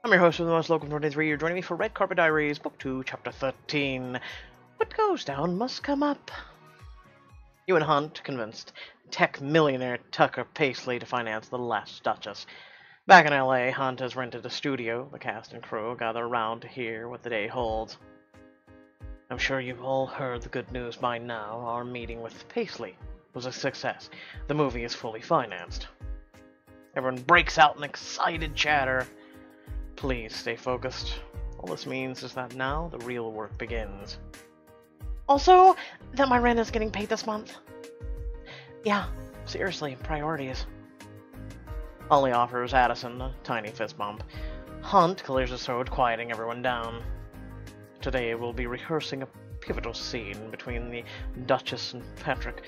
I'm your host of the most local 23. You're joining me for Red Carpet Diaries, Book 2, Chapter 13. What goes down must come up. You and Hunt convinced tech millionaire Tucker Paisley to finance the Last Duchess. Back in LA, Hunt has rented a studio. The cast and crew gather around to hear what the day holds. I'm sure you've all heard the good news by now. Our meeting with Paisley was a success. The movie is fully financed. Everyone breaks out in excited chatter. Please stay focused. All this means is that now the real work begins. Also, that my rent is getting paid this month. Yeah, seriously, priorities. Ollie offers Addison a tiny fist bump. Hunt clears his throat, quieting everyone down. Today we'll be rehearsing a pivotal scene between the Duchess and Patrick.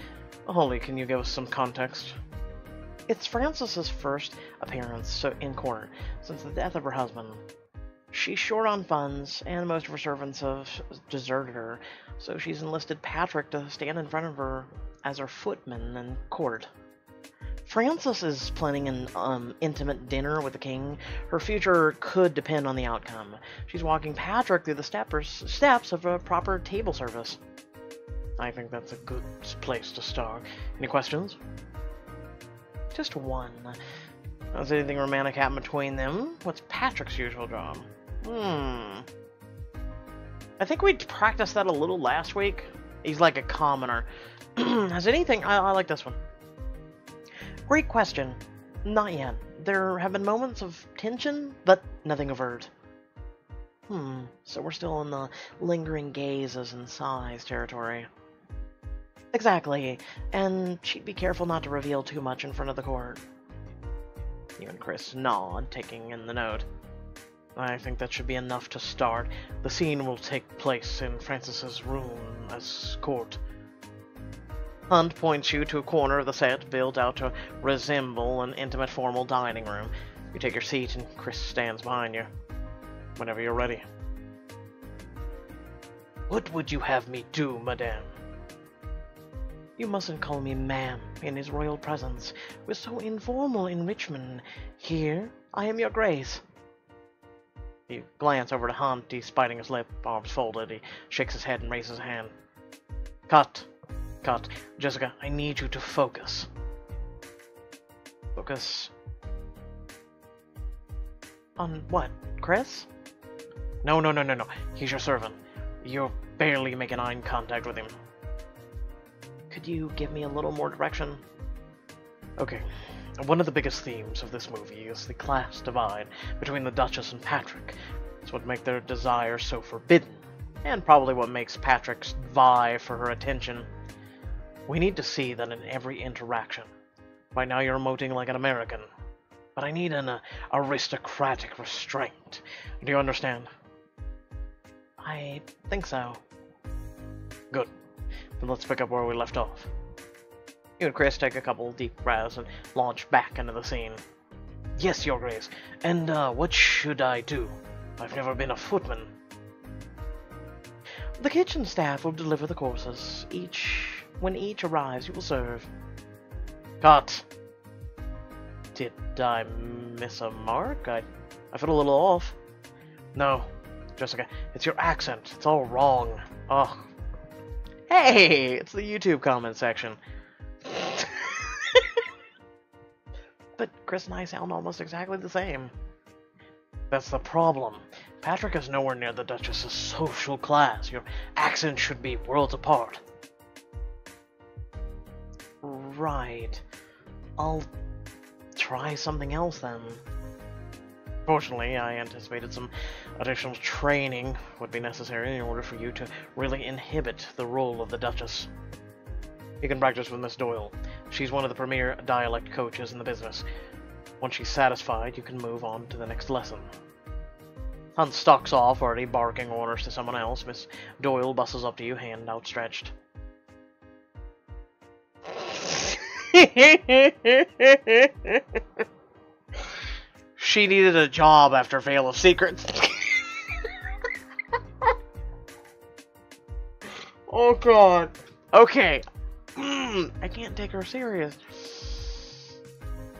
Holly, can you give us some context? It's Frances's first appearance in court since the death of her husband. She's short on funds, and most of her servants have deserted her, so she's enlisted Patrick to stand in front of her as her footman in court. Frances is planning an intimate dinner with the king. Her future could depend on the outcome. She's walking Patrick through the steps of a proper table service. I think that's a good place to start. Any questions? Just one. Does anything romantic happen between them? What's Patrick's usual job? I think we practiced that a little last week. He's like a commoner. Has anything... I like this one. Great question. Not yet. There have been moments of tension, but nothing overt. So we're still in the lingering gazes and sighs territory. Exactly, and she'd be careful not to reveal too much in front of the court. You and Chris nod, taking in the note. I think that should be enough to start. The scene will take place in Frances's room as court. Hunt points you to a corner of the set built out to resemble an intimate formal dining room. You take your seat and Chris stands behind you. Whenever you're ready. What would you have me do, madame? You mustn't call me ma'am in his royal presence. We're so informal in Richmond. Here, I am your grace. You glance over to Hunt. He's biting his lip, arms folded. He shakes his head and raises a hand. Cut. Cut. Jessica, I need you to focus. Focus... on what? Chris? No. He's your servant. You're barely making eye contact with him. Could you give me a little more direction? Okay. One of the biggest themes of this movie is the class divide between the Duchess and Patrick. It's what makes their desire so forbidden, and probably what makes Patrick's vie for her attention. We need to see that in every interaction. Right now you're emoting like an American, but I need an aristocratic restraint. Do you understand? I think so. Good. Then let's pick up where we left off. You and Chris take a couple deep breaths and launch back into the scene. Yes, Your Grace. And, what should I do? I've never been a footman. The kitchen staff will deliver the courses. When each arrives, you will serve. Cut. Did I miss a mark? I feel a little off. No, Jessica, it's your accent. It's all wrong. Ugh. Hey, it's the YouTube comment section. But Chris and I sound almost exactly the same. That's the problem. Patrick is nowhere near the Duchess's social class. Your accent should be worlds apart. Right. I'll try something else then. Fortunately, I anticipated some additional training would be necessary in order for you to really inhibit the role of the Duchess. You can practice with Miss Doyle. She's one of the premier dialect coaches in the business. Once she's satisfied, you can move on to the next lesson. Hunt stalks off, already barking orders to someone else. Miss Doyle bustles up to you, hand outstretched. She needed a job after Veil of Secrets. Oh god. Okay. I can't take her serious.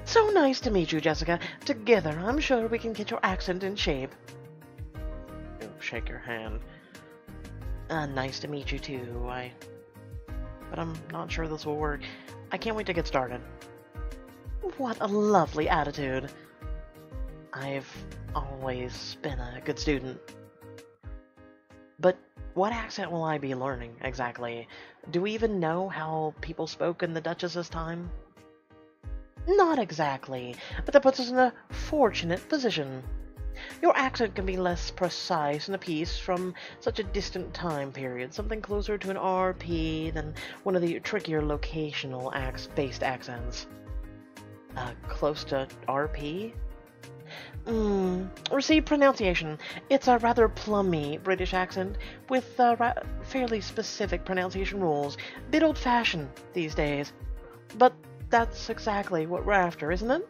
So nice to meet you, Jessica. Together, I'm sure we can get your accent in shape. Shake your hand. Nice to meet you too. But I'm not sure this will work. I can't wait to get started. What a lovely attitude. I've always been a good student. But what accent will I be learning, exactly? Do we even know how people spoke in the Duchess's time? Not exactly, but that puts us in a fortunate position. Your accent can be less precise in a piece from such a distant time period, something closer to an RP than one of the trickier locational based accents. Close to RP? Received pronunciation. It's a rather plummy British accent with fairly specific pronunciation rules. Bit old-fashioned these days. But that's exactly what we're after, isn't it?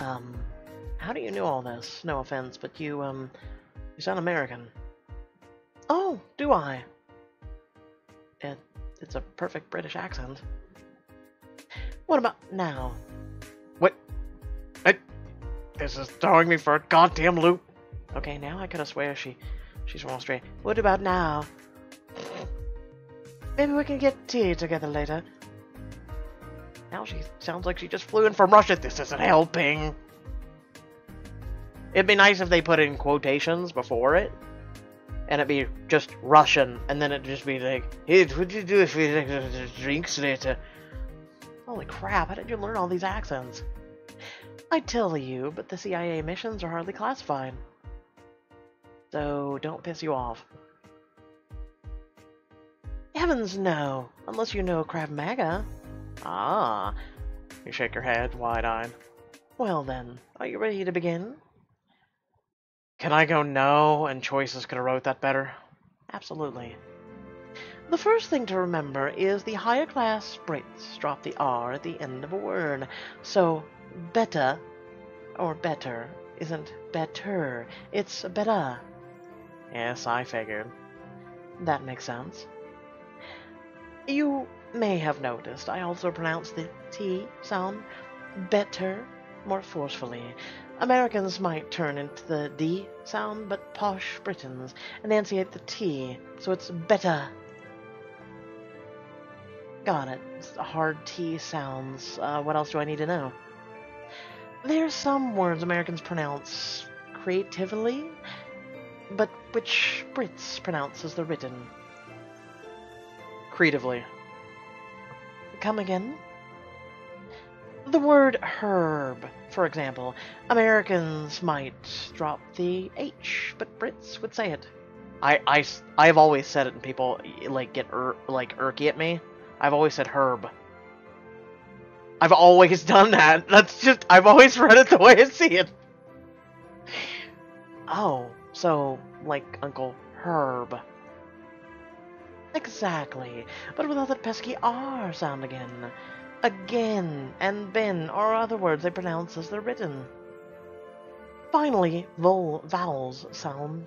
How do you know all this? No offense, but you sound American. Oh, do I? It's a perfect British accent. What about now? What? This is throwing me for a goddamn loop. Okay, now I could have swear she's from Australia. What about now? Maybe we can get tea together later. Now she sounds like she just flew in from Russia. This isn't helping. It'd be nice if they put in quotations before it. And it'd be just Russian. And then it'd just be like, hey, what'd you do if we drinks later? Holy crap, how did you learn all these accents? I'd tell you, but the CIA missions are hardly classified. So, don't piss you off. Heavens no, unless you know Krav Maga. Ah, you shake your head, wide-eyed. Well then, are you ready to begin? Can I go no, and Choices could have wrote that better? Absolutely. The first thing to remember is the higher class Brits drop the R at the end of a word, so better, or better, isn't better, it's better. Yes, I figured. That makes sense. You may have noticed I also pronounce the T sound better more forcefully. Americans might turn into the D sound, but posh Britons enunciate the T, so it's better. Got it. It's hard T sounds. What else do I need to know? There's some words Americans pronounce creatively, but which Brits pronounce as they're written. Creatively. Come again? The word herb, for example. Americans might drop the H, but Brits would say it. I've always said it and people like get irky at me. I've always said herb. I've always done that. That's just, I've always read it the way I see it. Oh, so, like Uncle Herb. Exactly, but without that pesky R sound again. Again and ben are other words they pronounce as they're written. Finally, vowels sound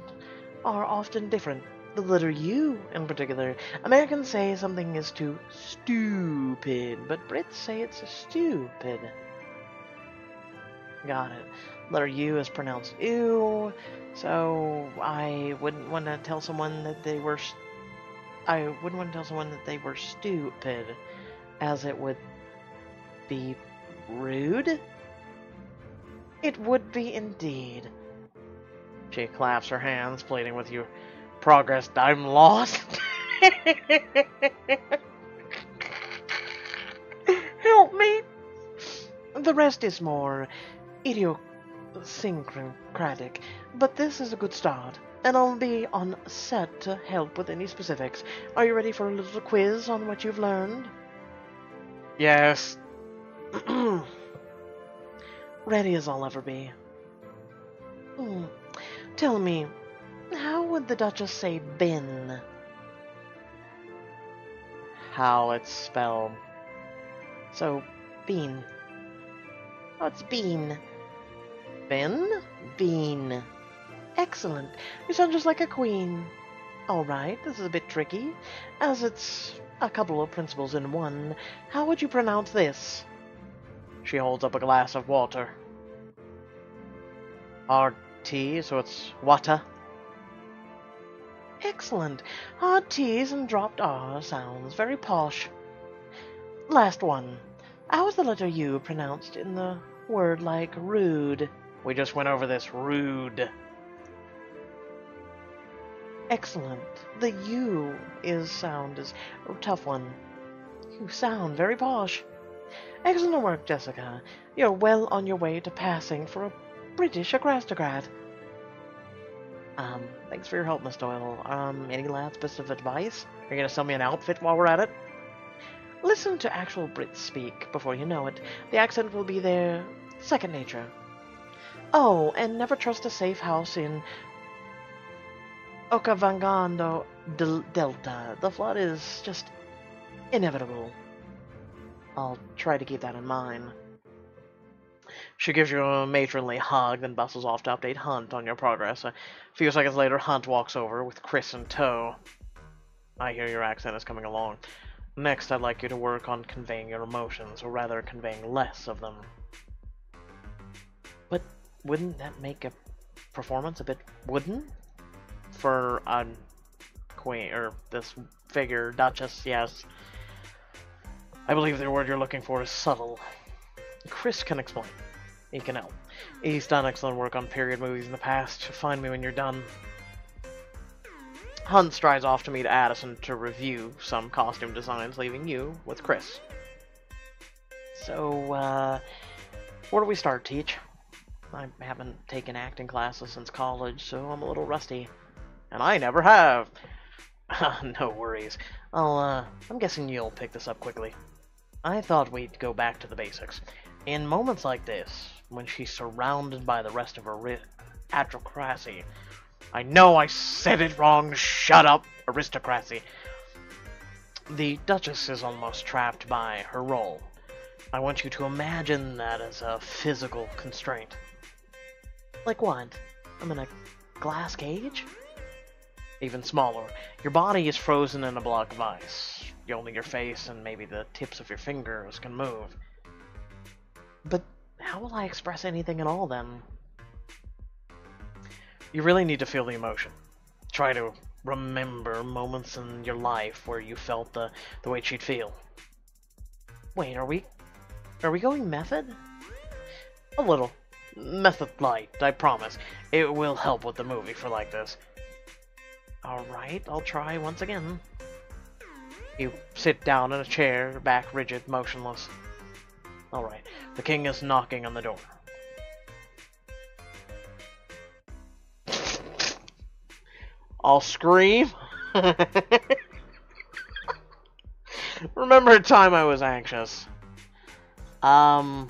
are often different. The letter U, in particular. Americans say something is too stupid, but Brits say it's stupid. Got it. Letter U is pronounced ew, so I wouldn't want to tell someone that they were stupid, as it would be rude. It would be indeed. She claps her hands, pleading with you. Progress, I'm lost. Help me. The rest is more idiosyncratic, but this is a good start, and I'll be on set to help with any specifics. Are you ready for a little quiz on what you've learned? Yes. Ready as I'll ever be. Tell me, how would the Duchess say bin? How it's spelled. So, bean. Oh, it's bean. Bin? Bean. Excellent. You sound just like a queen. Alright, this is a bit tricky, as it's a couple of principles in one. How would you pronounce this? She holds up a glass of water. Hard tea, so it's water. Excellent. Hard T's and dropped R sounds very posh. Last one. How is the letter U pronounced in the word like rude? We just went over this. Rude. Excellent. The U sound is a tough one. You sound very posh. Excellent work, Jessica. You're well on your way to passing for a British aristocrat. Thanks for your help, Miss Doyle. Any last bits of advice? You're gonna sell me an outfit while we're at it? Listen to actual Brits speak before you know it. The accent will be their second nature. Oh, and never trust a safe house in Okavangando Delta. The flood is just inevitable. I'll try to keep that in mind. She gives you a matronly hug, then bustles off to update Hunt on your progress. A few seconds later, Hunt walks over with Chris in tow. I hear your accent is coming along. Next, I'd like you to work on conveying your emotions, or rather, conveying less of them. But wouldn't that make a performance a bit wooden? For a queen, or this figure, Duchess, yes. I believe the word you're looking for is subtle. Chris can explain. He can help. He's done excellent work on period movies in the past. Find me when you're done. Hunt strides off to meet Addison to review some costume designs, leaving you with Chris. So, where do we start, Teach? I haven't taken acting classes since college, so I'm a little rusty. And I never have! No worries. I'm guessing you'll pick this up quickly. I thought we'd go back to the basics. In moments like this, when she's surrounded by the rest of her aristocracy. I know I said it wrong, shut up, aristocracy. The Duchess is almost trapped by her role. I want you to imagine that as a physical constraint. Like what? I'm in a glass cage? Even smaller. Your body is frozen in a block of ice. Only your face and maybe the tips of your fingers can move. But how will I express anything at all then? You really need to feel the emotion. Try to remember moments in your life where you felt the way she'd feel. Wait, are we going method? A little. Method light, I promise. It will help with the movie for like this. Alright, I'll try once again. You sit down in a chair, back rigid, motionless. Alright, the king is knocking on the door. I'll scream. Remember a time I was anxious. I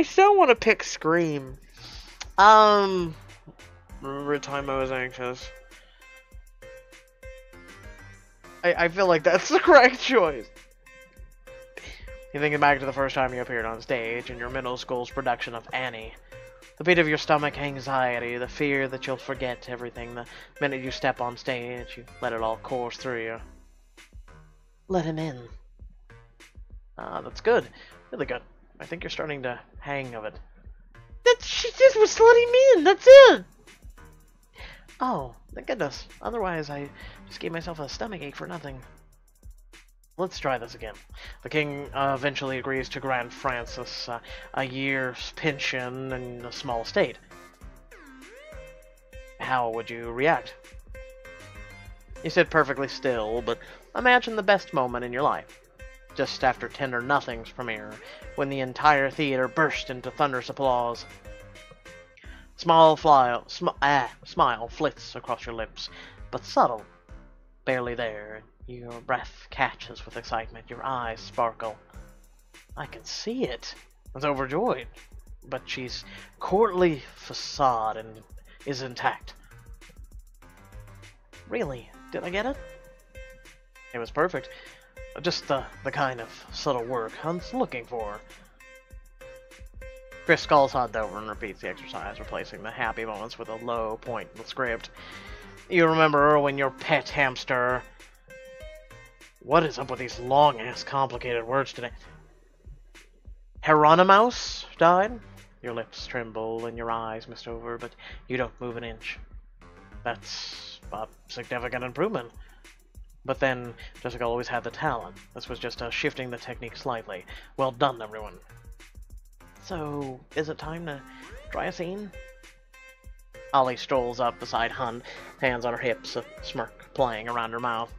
still want to pick Scream. Remember a time I was anxious. I feel like that's the correct choice. You're thinking back to the first time you appeared on stage in your middle school's production of Annie. The beat of your stomach, anxiety, the fear that you'll forget everything the minute you step on stage, you let it all course through you. Let him in. That's good. Really good. I think you're starting to hang of it. She just was letting me in, that's it! Oh, thank goodness. Otherwise, I just gave myself a stomachache for nothing. Let's try this again. The king eventually agrees to grant Francis a year's pension and a small estate. How would you react? You sit perfectly still, but imagine the best moment in your life. Just after Tender Nothing's premiere, when the entire theater burst into thunderous applause. Smile flits across your lips, but subtle, barely there. Your breath catches with excitement, your eyes sparkle. I can see it. I was overjoyed, but she's courtly facade and is intact. Really? Did I get it? It was perfect. Just the kind of subtle work Hunt's looking for. Chris skulls Hunt over and repeats the exercise, replacing the happy moments with a low point in the script. You remember when your pet hamster What is up with these long-ass complicated words today? Hieronymus died? Your lips tremble and your eyes mist over, but you don't move an inch. That's a significant improvement. But then, Jessica always had the talent. This was just shifting the technique slightly. Well done, everyone. So, is it time to try a scene? Ollie strolls up beside Hun, hands on her hips, a smirk playing around her mouth.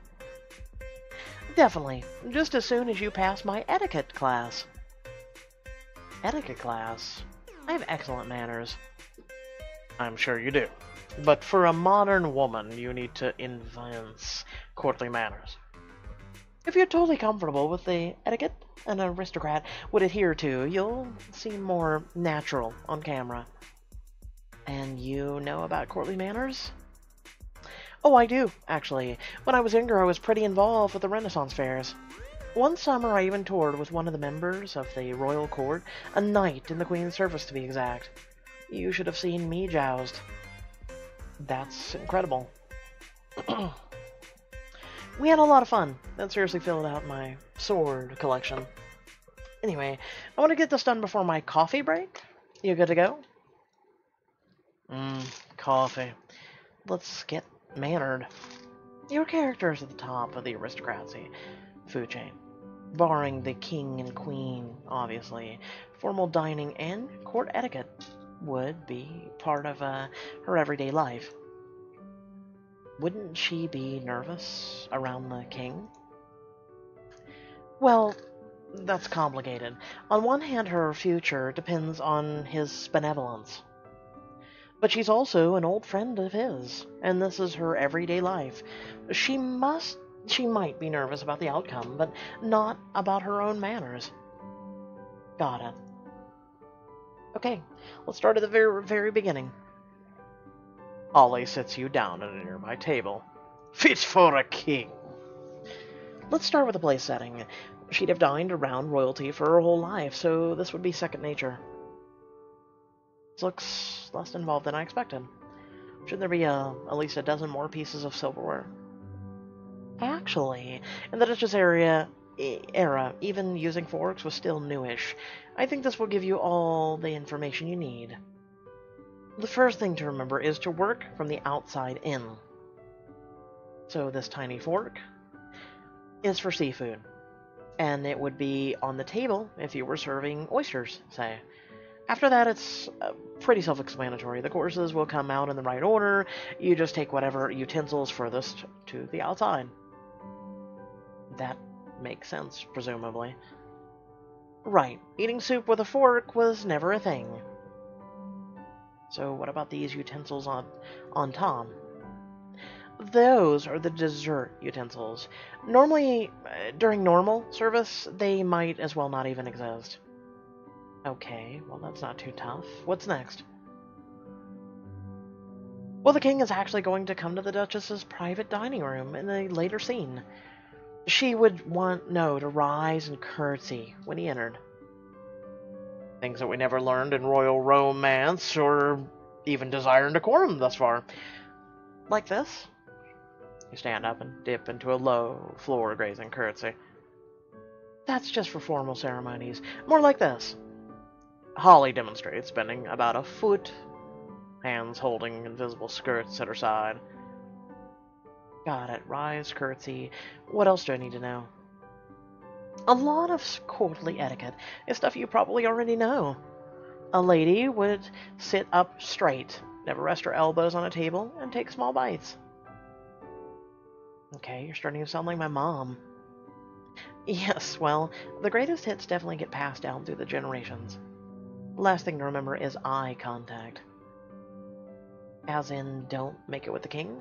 Definitely. Just as soon as you pass my etiquette class. Etiquette class? I have excellent manners. I'm sure you do. But for a modern woman, you need to advance courtly manners. If you're totally comfortable with the etiquette an aristocrat would adhere to, you'll seem more natural on camera. And you know about courtly manners? Oh, I do, actually. When I was younger, I was pretty involved with the Renaissance fairs. One summer, I even toured with one of the members of the royal court, a knight in the Queen's service, to be exact. You should have seen me joust. That's incredible. We had a lot of fun. That seriously filled out my sword collection. Anyway, I want to get this done before my coffee break. You good to go? Coffee. Let's get mannered. Your character is at the top of the aristocracy food chain. Barring the king and queen, obviously, formal dining and court etiquette would be part of her everyday life. Wouldn't she be nervous around the king? Well, that's complicated. On one hand, her future depends on his benevolence. But she's also an old friend of his, and this is her everyday life. She might be nervous about the outcome, but not about her own manners. Got it. Okay, let's start at the very, very beginning. Ollie sits you down at a nearby table. Fit for a king. Let's start with the place setting. She'd have dined around royalty for her whole life, so this would be second nature. This looks less involved than I expected. Should there be at least a dozen more pieces of silverware? Actually, in the Duchess era, even using forks was still newish. I think this will give you all the information you need. The first thing to remember is to work from the outside in. So this tiny fork is for seafood, and it would be on the table if you were serving oysters, say. After that, it's pretty self-explanatory. The courses will come out in the right order. You just take whatever utensils furthest to the outside. That makes sense, presumably. Right, eating soup with a fork was never a thing. So what about these utensils on top? Those are the dessert utensils. Normally, during normal service, they might as well not even exist. Okay, well that's not too tough. What's next? Well, the king is actually going to come to the Duchess's private dining room in a later scene. She would want No to rise and curtsy when he entered. Things that we never learned in royal romance or even desire and decorum thus far. Like this. You stand up and dip into a low, floor-grazing curtsy. That's just for formal ceremonies. More like this. Holly demonstrates, bending about a foot, hands holding invisible skirts at her side. Got it. Rise, curtsy. What else do I need to know? A lot of courtly etiquette is stuff you probably already know. A lady would sit up straight, never rest her elbows on a table, and take small bites. Okay, you're starting to sound like my mom. Yes, well, the greatest hits definitely get passed down through the generations. Last thing to remember is eye contact. As in, don't make it with the king?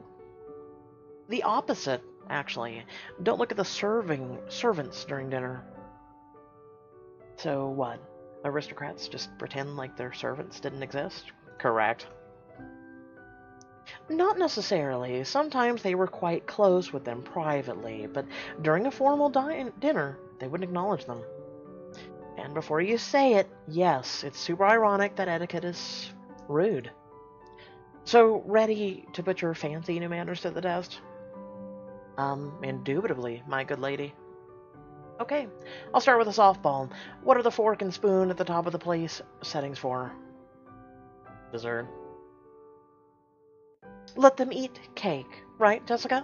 The opposite, actually. Don't look at the servants during dinner. So what? Aristocrats just pretend like their servants didn't exist? Correct. Not necessarily. Sometimes they were quite close with them privately, but during a formal dinner, they wouldn't acknowledge them. And before you say it, yes, it's super ironic that etiquette is rude. So, ready to put your fancy new manners to the test? Indubitably, my good lady. Okay, I'll start with a softball. What are the fork and spoon at the top of the place settings for? Dessert. Let them eat cake, right, Jessica?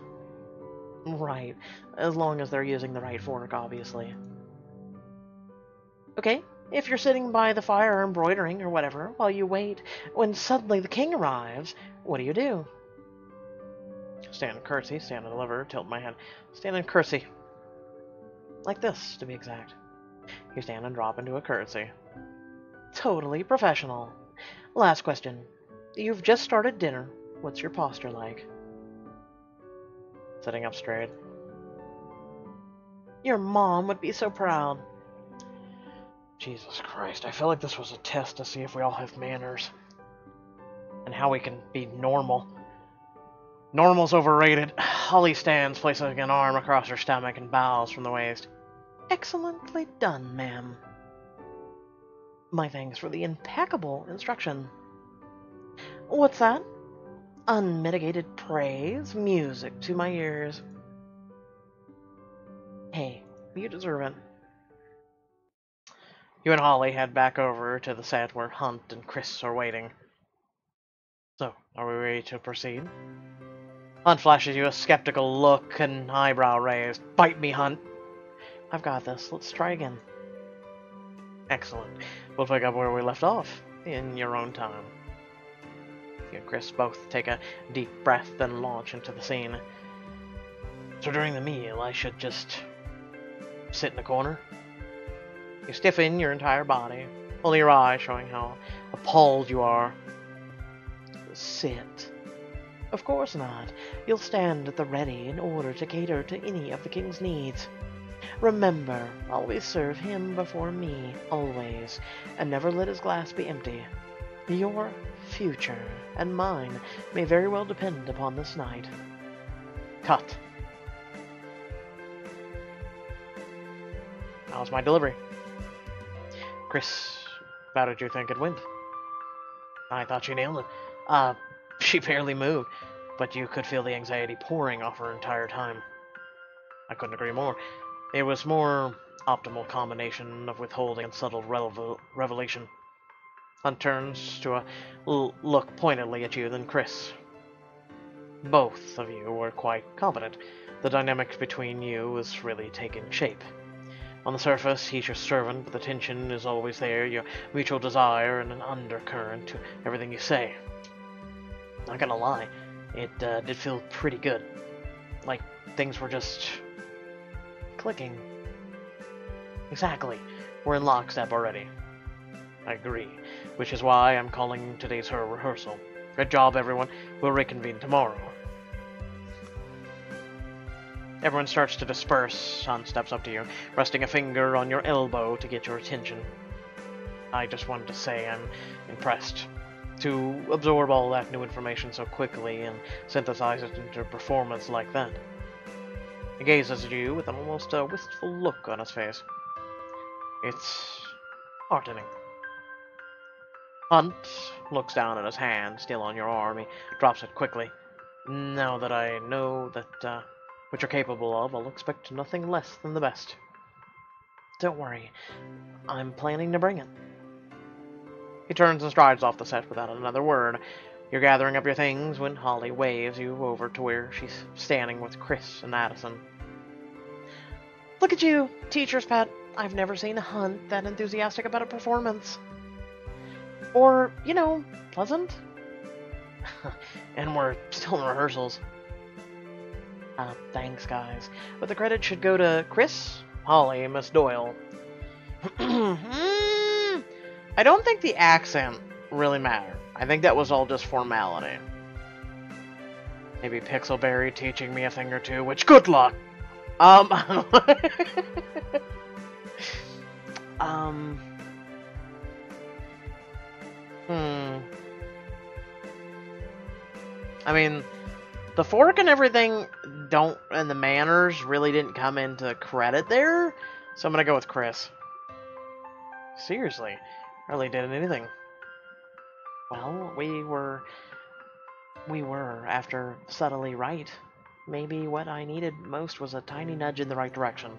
Right, as long as they're using the right fork, obviously. Okay, if you're sitting by the fire embroidering or whatever while you wait, when suddenly the king arrives, what do? Stand and curtsy, stand and deliver, tilt my head. Stand and curtsy. Like this, to be exact. You stand and drop into a curtsy. Totally professional. Last question. You've just started dinner. What's your posture like? Sitting up straight. Your mom would be so proud. Jesus Christ, I feel like this was a test to see if we all have manners. And how we can be normal. Normal's overrated. Holly stands, placing an arm across her stomach and bows from the waist. Excellently done, ma'am. My thanks for the impeccable instruction. What's that? Unmitigated praise, music to my ears. Hey, you deserve it. You and Holly head back over to the set where Hunt and Chris are waiting. So, are we ready to proceed? Hunt flashes you a skeptical look and eyebrow raised. Bite me, Hunt. I've got this. Let's try again. Excellent. We'll pick up where we left off, in your own time. You and Chris both take a deep breath, then launch into the scene. So during the meal, I should just sit in a corner? You stiffen your entire body, only your eyes showing how appalled you are. Sit. Of course not. You'll stand at the ready in order to cater to any of the king's needs. Remember, always serve him before me, always, and never let his glass be empty. Your future and mine may very well depend upon this night. Cut. How's my delivery? Chris, how did you think it went? I thought she nailed it. She barely moved, but you could feel the anxiety pouring off her entire time. I couldn't agree more. It was more optimal combination of withholding and subtle revelation. Hunt turns to look pointedly at you, then Chris. Both of you were quite competent. The dynamic between you is really taking shape. On the surface, he's your servant, but the tension is always there, your mutual desire and an undercurrent to everything you say. Not gonna lie, it did feel pretty good. Like, things were just clicking. Exactly. We're in lockstep already. I agree, which is why I'm calling today's her rehearsal. Good job, everyone. We'll reconvene tomorrow. Everyone starts to disperse. Hunt steps up to you, resting a finger on your elbow to get your attention. I just wanted to say I'm impressed. To absorb all that new information so quickly and synthesize it into a performance like that. He gazes at you with an almost wistful look on his face. It's heartening. Hunt looks down at his hand, still on your arm. He drops it quickly. Now that I know that what you're capable of, I'll expect nothing less than the best. Don't worry, I'm planning to bring it. He turns and strides off the set without another word. You're gathering up your things when Holly waves you over to where she's standing with Chris and Addison. Look at you, teacher's pet. I've never seen a Hunt that enthusiastic about a performance. Or, you know, pleasant. And we're still in rehearsals. Thanks, guys. But the credit should go to Chris, Holly, and Miss Doyle. I don't think the accent really mattered. I think that was all just formality. Maybe Pixelberry teaching me a thing or two, which, good luck! I mean, the fork and everything and the manners really didn't come into credit there, so I'm gonna go with Chris. Seriously, hardly did anything. Well, we were after subtly right. maybe what I needed most was a tiny nudge in the right direction.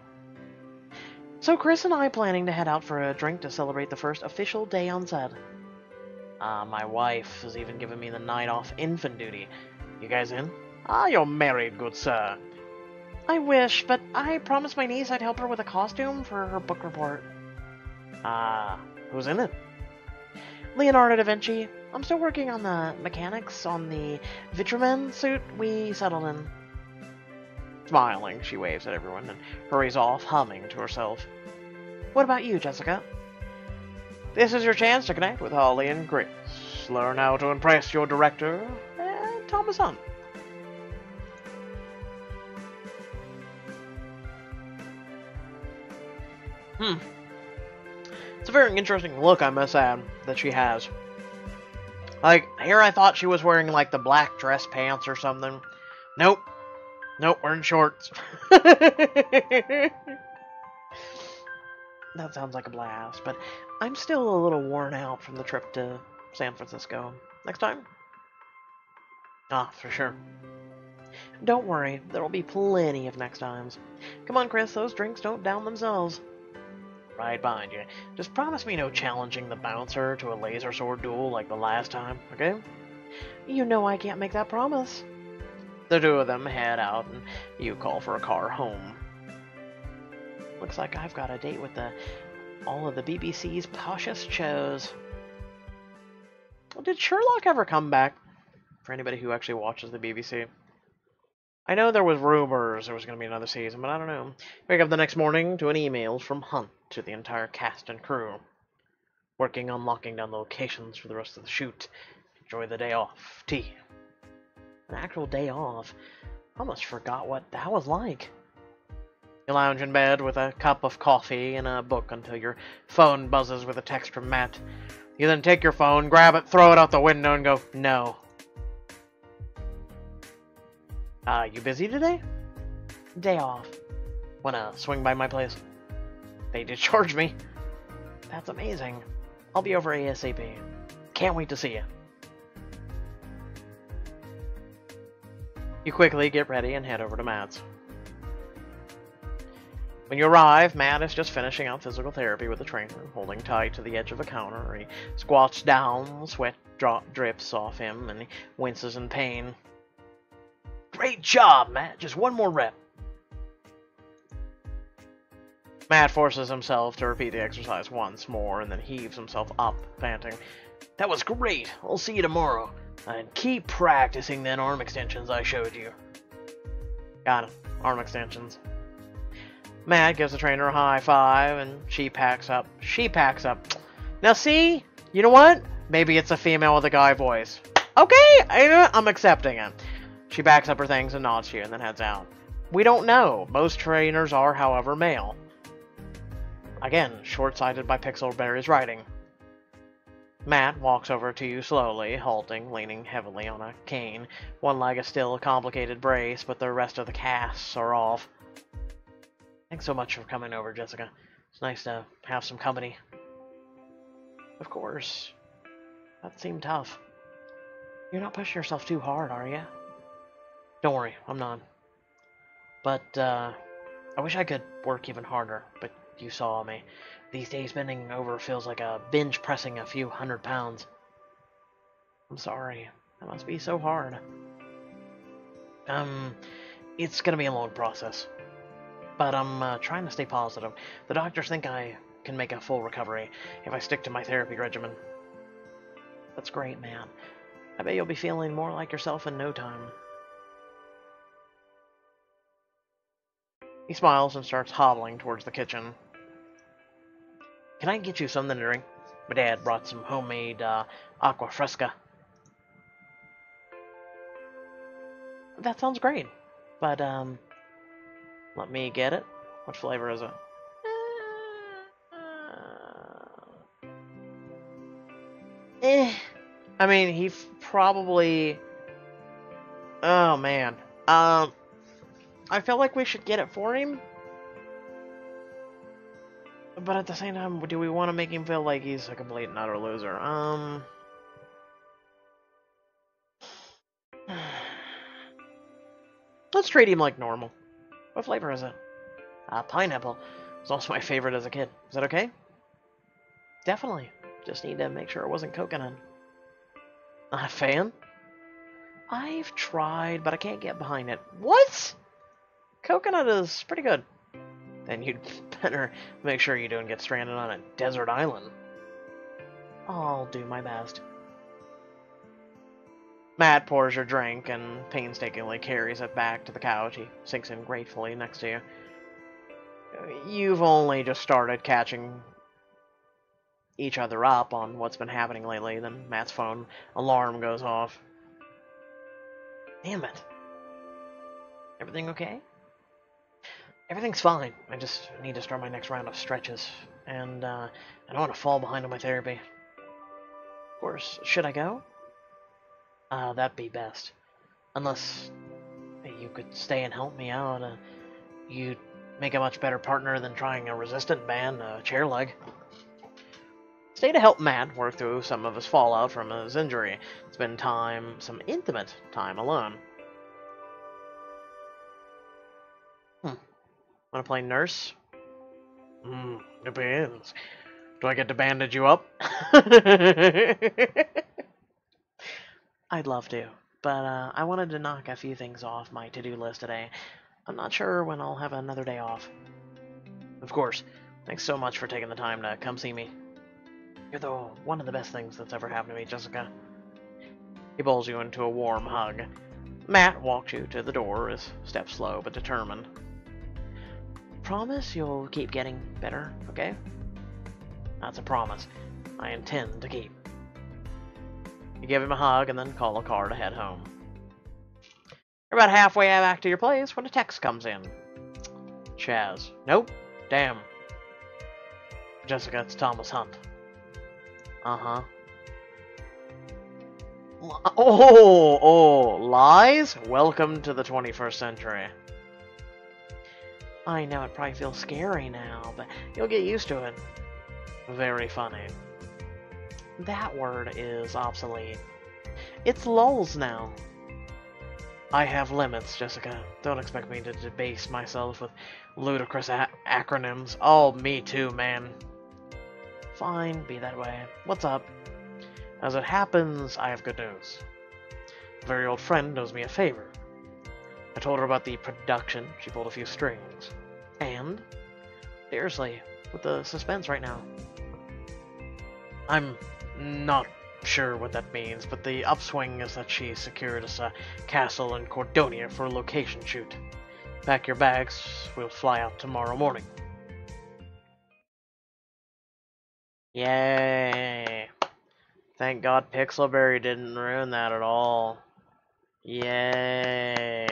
So Chris and I planning to head out for a drink to celebrate the first official day on set. My wife has even given me the night off infant duty. You guys in? You're married, good sir. I wish, but I promised my niece I'd help her with a costume for her book report. Who's in it? Leonardo da Vinci. I'm still working on the mechanics on the Vitraman suit we settled in. Smiling, she waves at everyone and hurries off, humming to herself. What about you, Jessica? This is your chance to connect with Holly and Chris. Learn how to impress your director, and Thomas Hunt. It's a very interesting look, I must add, that she has. Like, here I thought she was wearing, like, the black dress pants or something. Nope. Nope, wearing shorts. That sounds like a blast, but I'm still a little worn out from the trip to San Francisco. Next time? For sure. Don't worry, there'll be plenty of next times. Come on, Chris, those drinks don't down themselves. Right behind you. Just promise me no challenging the bouncer to a laser sword duel like the last time, okay? You know I can't make that promise. The two of them head out, and you call for a car home. Looks like I've got a date with all of the BBC's poshest shows. Well, did Sherlock ever come back? For anybody who actually watches the BBC. I know there was rumors there was going to be another season, but I don't know. Wake up the next morning to an email from Hunt to the entire cast and crew. Working on locking down the locations for the rest of the shoot. Enjoy the day off. Tea. An actual day off. I almost forgot what that was like. You lounge in bed with a cup of coffee and a book until your phone buzzes with a text from Matt. You then take your phone, grab it, throw it out the window, and go, no. You busy today? Day off. Wanna swing by my place? They did charge me. That's amazing. I'll be over ASAP. Can't wait to see you. You quickly get ready and head over to Matt's. When you arrive, Matt is just finishing out physical therapy with the trainer, holding tight to the edge of a counter. He squats down, sweat drips off him, and he winces in pain. Great job, Matt. Just one more rep. Matt forces himself to repeat the exercise once more, and then heaves himself up, panting. That was great. I'll see you tomorrow. And keep practicing them arm extensions I showed you. Got it. Arm extensions. Matt gives the trainer a high five, and she packs up. Now see? You know what? Maybe it's a female with a guy voice. Okay, I'm accepting it. She backs up her things and nods to you, and then heads out. We don't know. Most trainers are, however, male. Again, short-sighted by Pixelberry's writing. Matt walks over to you slowly, halting, leaning heavily on a cane. One leg is still a complicated brace, but the rest of the casts are off. Thanks so much for coming over, Jessica. It's nice to have some company. Of course. That seemed tough. You're not pushing yourself too hard, are you? Don't worry, I'm not. But, I wish I could work even harder, but you saw me. These days bending over feels like a binge pressing a few 100 pounds. I'm sorry. That must be so hard. It's gonna be a long process. But I'm trying to stay positive. The doctors think I can make a full recovery if I stick to my therapy regimen. That's great, man. I bet you'll be feeling more like yourself in no time. He smiles and starts hobbling towards the kitchen. Can I get you something to drink? My dad brought some homemade aqua fresca. That sounds great. But, let me get it. What flavor is it? I mean, he probably... Oh, man. I feel like we should get it for him. But at the same time, do we want to make him feel like he's a complete and utter loser? let's treat him like normal. What flavor is it? Pineapple. It's also my favorite as a kid. Is that okay? Definitely. Just need to make sure it wasn't coconut. Not a fan? I've tried, but I can't get behind it. What? Coconut is pretty good. Then you'd better make sure you don't get stranded on a desert island. I'll do my best. Matt pours your drink and painstakingly carries it back to the couch. He sinks in gratefully next to you. You've only just started catching each other up on what's been happening lately. Then Matt's phone alarm goes off. Damn it. Everything okay? Everything's fine. I just need to start my next round of stretches. And I don't want to fall behind on my therapy. Of course, should I go? That'd be best. Unless you could stay and help me out. You'd make a much better partner than trying a resistant band, chair leg. Stay to help Matt work through some of his fallout from his injury. Spend time, some intimate time alone. Wanna play nurse? Depends. Do I get to bandage you up? I'd love to, but I wanted to knock a few things off my to-do list today. I'm not sure when I'll have another day off. Of course. Thanks so much for taking the time to come see me. You're one of the best things that's ever happened to me, Jessica. He pulls you into a warm hug. Matt walks you to the door, his steps slow but determined. Promise you'll keep getting better, okay? That's a promise. I intend to keep. You give him a hug and then call a car to head home. You're about halfway back to your place when a text comes in. Chaz. Nope. Damn. Jessica, it's Thomas Hunt. Uh-huh. Oh, lies? Welcome to the 21st century. I know it probably feels scary now, but you'll get used to it. Very funny. That word is obsolete. It's lulz now. I have limits, Jessica. Don't expect me to debase myself with ludicrous acronyms. Oh, me too, man. Fine, be that way. What's up? As it happens, I have good news. A very old friend owes me a favor. I told her about the production. She pulled a few strings. And? Seriously, with the suspense right now. I'm not sure what that means, but the upswing is that she secured us a castle in Cordonia for a location shoot. Pack your bags, we'll fly out tomorrow morning. Yay! Thank God Pixelberry didn't ruin that at all. Yay!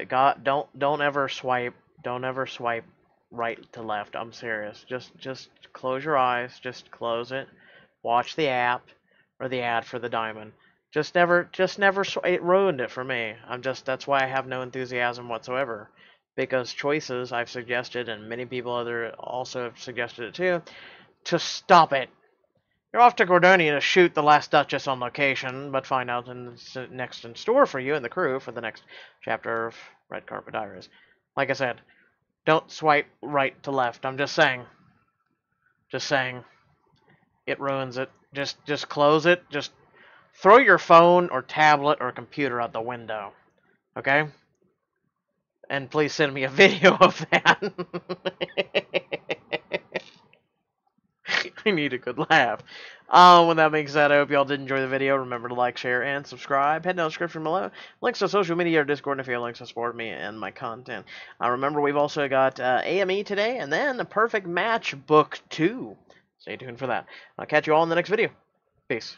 Don't ever swipe right to left. I'm serious. Just close your eyes. Just close it. Watch the app or the ad for the diamond. Just never. It ruined it for me. That's why I have no enthusiasm whatsoever. Because choices I've suggested, and many people also have suggested it too, to stop it. You're off to Cordonia to shoot the Last Duchess on location, but find out next in store for you and the crew for the next chapter of Red Carpet Diaries. Like I said, don't swipe right to left. I'm just saying. Just saying. It ruins it. Just close it. Just throw your phone or tablet or computer out the window. Okay? And please send me a video of that. I need a good laugh. With that being said, I hope y'all did enjoy the video. Remember to like, share, and subscribe. Head down the description below. Links to social media or Discord if you have links to support me and my content. Remember, we've also got AME today, and then The Perfect Match Book 2. Stay tuned for that. I'll catch you all in the next video. Peace.